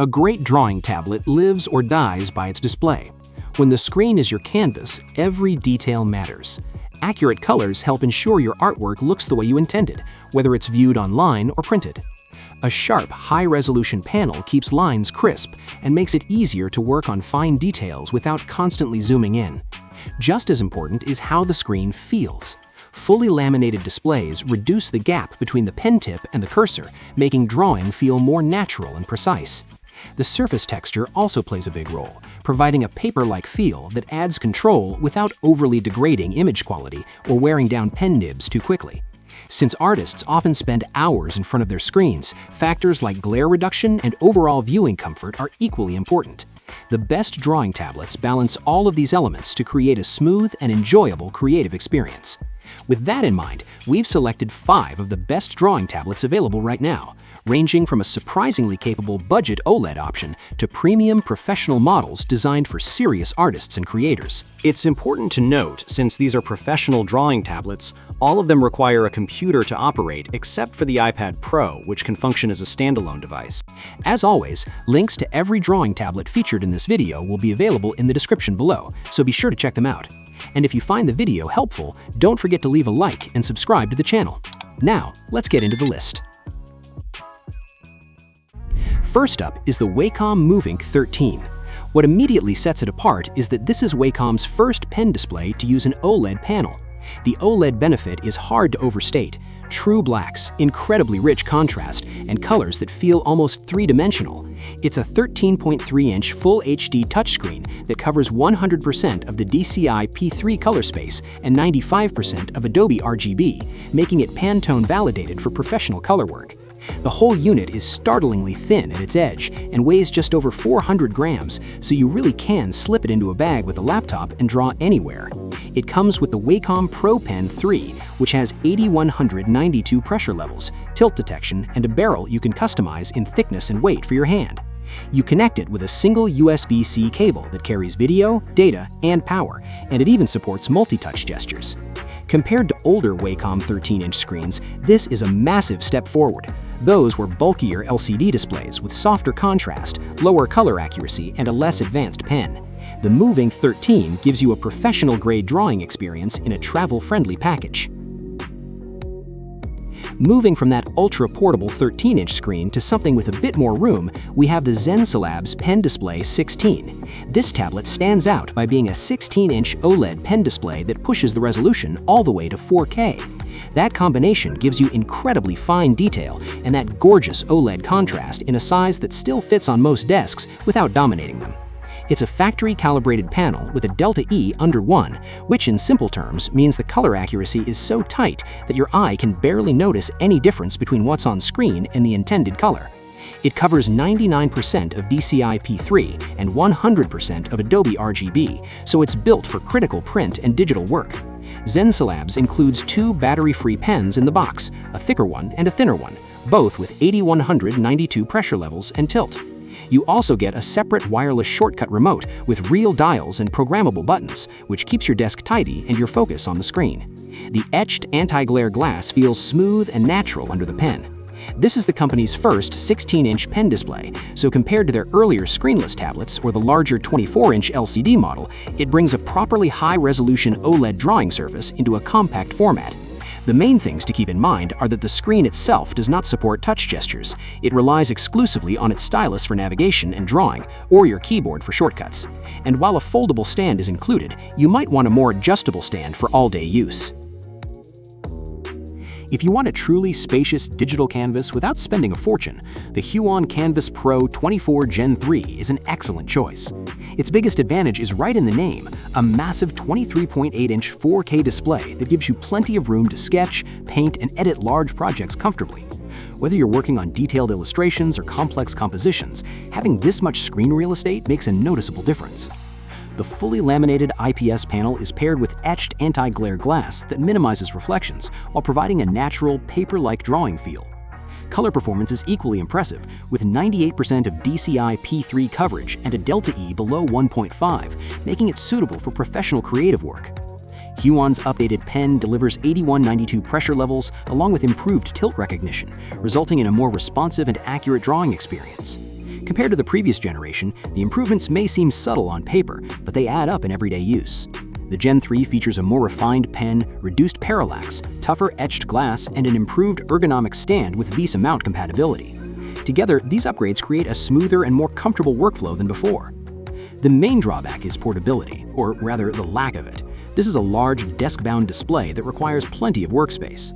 A great drawing tablet lives or dies by its display. When the screen is your canvas, every detail matters. Accurate colors help ensure your artwork looks the way you intended, whether it's viewed online or printed. A sharp, high-resolution panel keeps lines crisp and makes it easier to work on fine details without constantly zooming in. Just as important is how the screen feels. Fully laminated displays reduce the gap between the pen tip and the cursor, making drawing feel more natural and precise. The surface texture also plays a big role, providing a paper-like feel that adds control without overly degrading image quality or wearing down pen nibs too quickly. Since artists often spend hours in front of their screens, factors like glare reduction and overall viewing comfort are equally important. The best drawing tablets balance all of these elements to create a smooth and enjoyable creative experience. With that in mind, we've selected 5 of the best drawing tablets available right now, ranging from a surprisingly capable budget OLED option to premium professional models designed for serious artists and creators. It's important to note, since these are professional drawing tablets, all of them require a computer to operate except for the iPad Pro, which can function as a standalone device. As always, links to every drawing tablet featured in this video will be available in the description below, so be sure to check them out. And if you find the video helpful, don't forget to leave a like and subscribe to the channel. Now, let's get into the list. First up is the Wacom Movink 13. What immediately sets it apart is that this is Wacom's first pen display to use an OLED panel. The OLED benefit is hard to overstate. True blacks, incredibly rich contrast, and colors that feel almost three-dimensional. It's a 13.3-inch Full HD touchscreen that covers 100% of the DCI P3 color space and 95% of Adobe RGB, making it Pantone validated for professional color work. The whole unit is startlingly thin at its edge and weighs just over 400 grams, so you really can slip it into a bag with a laptop and draw anywhere. It comes with the Wacom Pro Pen 3, which has 8192 pressure levels, tilt detection, and a barrel you can customize in thickness and weight for your hand. You connect it with a single USB-C cable that carries video, data, and power, and it even supports multi-touch gestures. Compared to older Wacom 13-inch screens, this is a massive step forward. Those were bulkier LCD displays with softer contrast, lower color accuracy, and a less advanced pen. The Movink 13 gives you a professional-grade drawing experience in a travel-friendly package. Moving from that ultra-portable 13-inch screen to something with a bit more room, we have the Xencelabs Pen Display 16. This tablet stands out by being a 16-inch OLED pen display that pushes the resolution all the way to 4K. That combination gives you incredibly fine detail and that gorgeous OLED contrast in a size that still fits on most desks without dominating them. It's a factory-calibrated panel with a delta E under 1, which in simple terms means the color accuracy is so tight that your eye can barely notice any difference between what's on screen and the intended color. It covers 99% of DCI P3 and 100% of Adobe RGB, so it's built for critical print and digital work. Xencelabs includes 2 battery-free pens in the box, a thicker one and a thinner one, both with 8192 pressure levels and tilt. You also get a separate wireless shortcut remote with real dials and programmable buttons, which keeps your desk tidy and your focus on the screen. The etched anti-glare glass feels smooth and natural under the pen. This is the company's first 16-inch pen display, so compared to their earlier screenless tablets or the larger 24-inch LCD model, it brings a properly high-resolution OLED drawing surface into a compact format. The main things to keep in mind are that the screen itself does not support touch gestures. It relies exclusively on its stylus for navigation and drawing, or your keyboard for shortcuts. And while a foldable stand is included, you might want a more adjustable stand for all-day use. If you want a truly spacious digital canvas without spending a fortune, the Huion Kamvas Pro 24 Gen 3 is an excellent choice. Its biggest advantage is right in the name, a massive 23.8-inch 4K display that gives you plenty of room to sketch, paint, and edit large projects comfortably. Whether you're working on detailed illustrations or complex compositions, having this much screen real estate makes a noticeable difference. The fully laminated IPS panel is paired with etched anti-glare glass that minimizes reflections while providing a natural, paper-like drawing feel. Color performance is equally impressive, with 98% of DCI P3 coverage and a delta E below 1.5, making it suitable for professional creative work. Huion's updated pen delivers 8192 pressure levels along with improved tilt recognition, resulting in a more responsive and accurate drawing experience. Compared to the previous generation, the improvements may seem subtle on paper, but they add up in everyday use. The Gen 3 features a more refined pen, reduced parallax, tougher etched glass, and an improved ergonomic stand with Visa mount compatibility. Together, these upgrades create a smoother and more comfortable workflow than before. The main drawback is portability, or rather the lack of it. This is a large desk-bound display that requires plenty of workspace.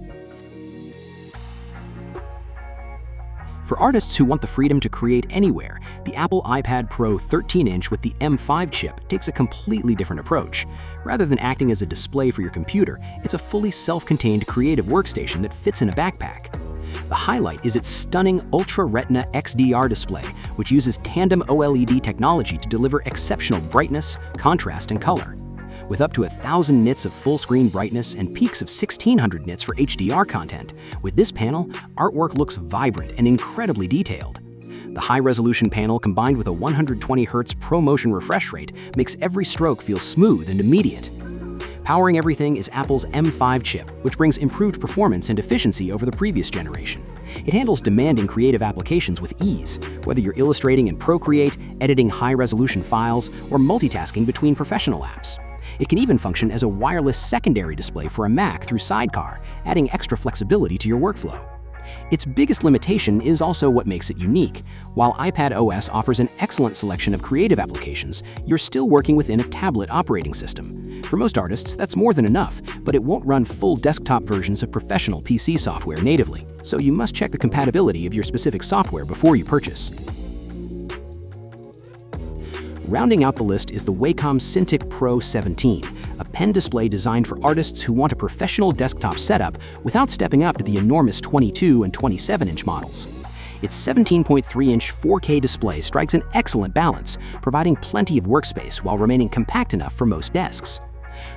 For artists who want the freedom to create anywhere, the Apple iPad Pro 13-inch with the M5 chip takes a completely different approach. Rather than acting as a display for your computer, it's a fully self-contained creative workstation that fits in a backpack. The highlight is its stunning Ultra Retina XDR display, which uses tandem OLED technology to deliver exceptional brightness, contrast, and color. With up to 1,000 nits of full-screen brightness and peaks of 1,600 nits for HDR content, with this panel, artwork looks vibrant and incredibly detailed. The high-resolution panel combined with a 120Hz ProMotion refresh rate makes every stroke feel smooth and immediate. Powering everything is Apple's M5 chip, which brings improved performance and efficiency over the previous generation. It handles demanding creative applications with ease, whether you're illustrating in Procreate, editing high-resolution files, or multitasking between professional apps. It can even function as a wireless secondary display for a Mac through Sidecar, adding extra flexibility to your workflow. Its biggest limitation is also what makes it unique. While iPad OS offers an excellent selection of creative applications, you're still working within a tablet operating system. For most artists, that's more than enough, but it won't run full desktop versions of professional PC software natively, so you must check the compatibility of your specific software before you purchase. Rounding out the list is the Wacom Cintiq Pro 17, a pen display designed for artists who want a professional desktop setup without stepping up to the enormous 22 and 27-inch models. Its 17.3-inch 4K display strikes an excellent balance, providing plenty of workspace while remaining compact enough for most desks.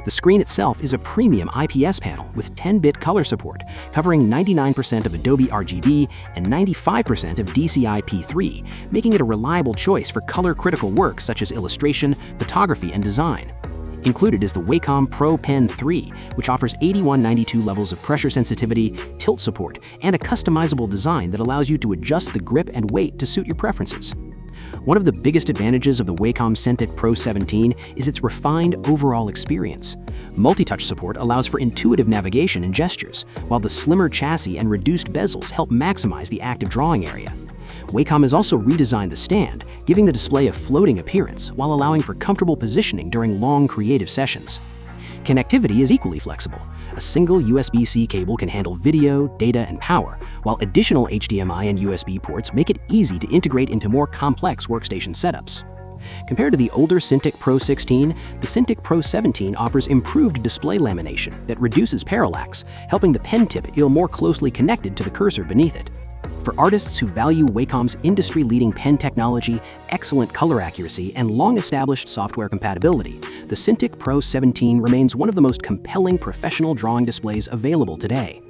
The screen itself is a premium IPS panel with 10-bit color support, covering 99% of Adobe RGB and 95% of DCI-P3, making it a reliable choice for color-critical work such as illustration, photography, and design. Included is the Wacom Pro Pen 3, which offers 8192 levels of pressure sensitivity, tilt support, and a customizable design that allows you to adjust the grip and weight to suit your preferences. One of the biggest advantages of the Wacom Cintiq Pro 17 is its refined overall experience. Multi-touch support allows for intuitive navigation and gestures, while the slimmer chassis and reduced bezels help maximize the active drawing area. Wacom has also redesigned the stand, giving the display a floating appearance while allowing for comfortable positioning during long creative sessions. Connectivity is equally flexible. A single USB-C cable can handle video, data, and power, while additional HDMI and USB ports make it easy to integrate into more complex workstation setups. Compared to the older Cintiq Pro 16, the Cintiq Pro 17 offers improved display lamination that reduces parallax, helping the pen tip feel more closely connected to the cursor beneath it. For artists who value Wacom's industry-leading pen technology, excellent color accuracy, and long-established software compatibility, the Cintiq Pro 17 remains one of the most compelling professional drawing displays available today.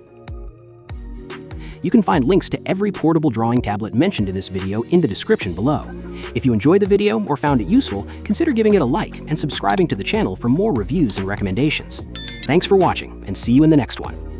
You can find links to every portable drawing tablet mentioned in this video in the description below. If you enjoyed the video or found it useful, consider giving it a like and subscribing to the channel for more reviews and recommendations. Thanks for watching, and see you in the next one.